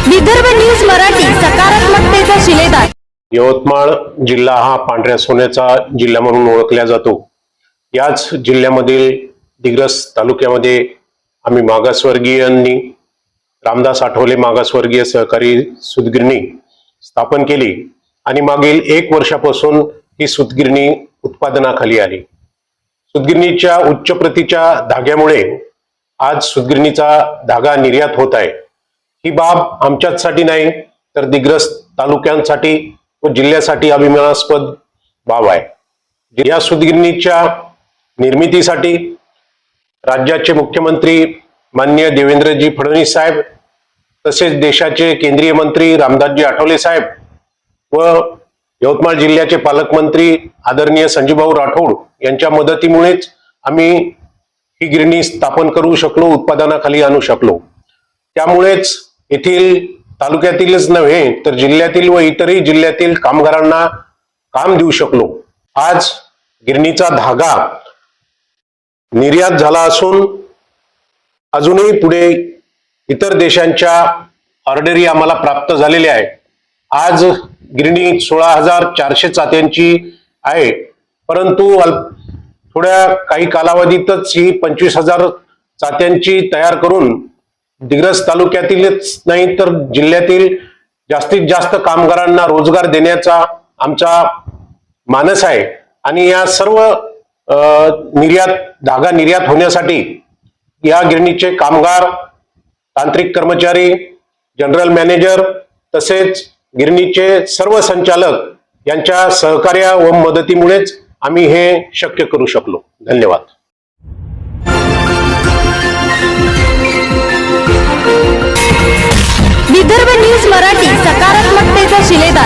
Vidarbha news Marathi, सकारात्मकतेचा शिलेदार। यवतमाळ जिल्हा हा पांढऱ्या सोन्याचा जिल्हा म्हणून ओळखला जातो। याच जिल्ह्यामधील दिग्रस तालुक्यामध्ये आम्ही मागासवर्गीयांनी रामदास आठवले मागासवर्गीय सहकारी सूतगिरणी स्थापन केली आणि मागील 1 वर्षापासून ही सूतगिरणी उत्पादनाखाली आली। सूतगिरणीच्या उच्च प्रतीच्या धाग्यामुळे आज सूतगिरणीचा धागा निर्यात होत आहे। ही बाब आमच्यासाठी नाही तर दिग्रस तालुक्यांसाठी व जिल्ह्यासाठी अभिमानास्पद बाब आहे। या सूतगिरणीच्या निर्मितीसाठी राज्याचे मुख्यमंत्री माननीय देवेंद्रजी फडणवीस साहेब तसेच देशाचे केंद्रीय मंत्री रामदासजी आठवले साहेब व यवतमाळ जिल्ह्याचे पालकमंत्री आदरणीय संजयभाऊ राठोड यांच्या मदतीमुळेच आम्ही ही गिरणी स्थापन करू शकलो, उत्पादनाखाली आणू शकलो। त्यामुळेच येथील तालुक्यातीलच नव्हे तर जिल्ह्यातील व इतरही जिल्ह्यातील कामगारांना काम देऊ शकलो। आज गिरणीचा धागा निर्यात झाला असून अजूनही पुढे इतर देशांच्या ऑर्डरी आम्हाला प्राप्त झालेल्या आहेत। आज गिरणी 16,400 चात्यांची आहे, परंतु थोड्या काही कालावधीतच ही 25,000 चात्यांची तयार करून दिग्रस तालुक्यातीलच नाही तर जिल्ह्यातील जास्तीत जास्त कामगारांना रोजगार देण्याचा आमचा मानस आहे। आणि या सर्व धागा निर्यात होण्यासाठी या गिरणीचे कामगार, तांत्रिक कर्मचारी, जनरल मॅनेजर तसेच गिरणीचे सर्व संचालक यांच्या सहकार्य व मदतीमुळेच आम्ही हे शक्य करू शकलो। धन्यवाद। विदर्भ न्यूज मराठी, सकारात्मकतेचा शिलेदार।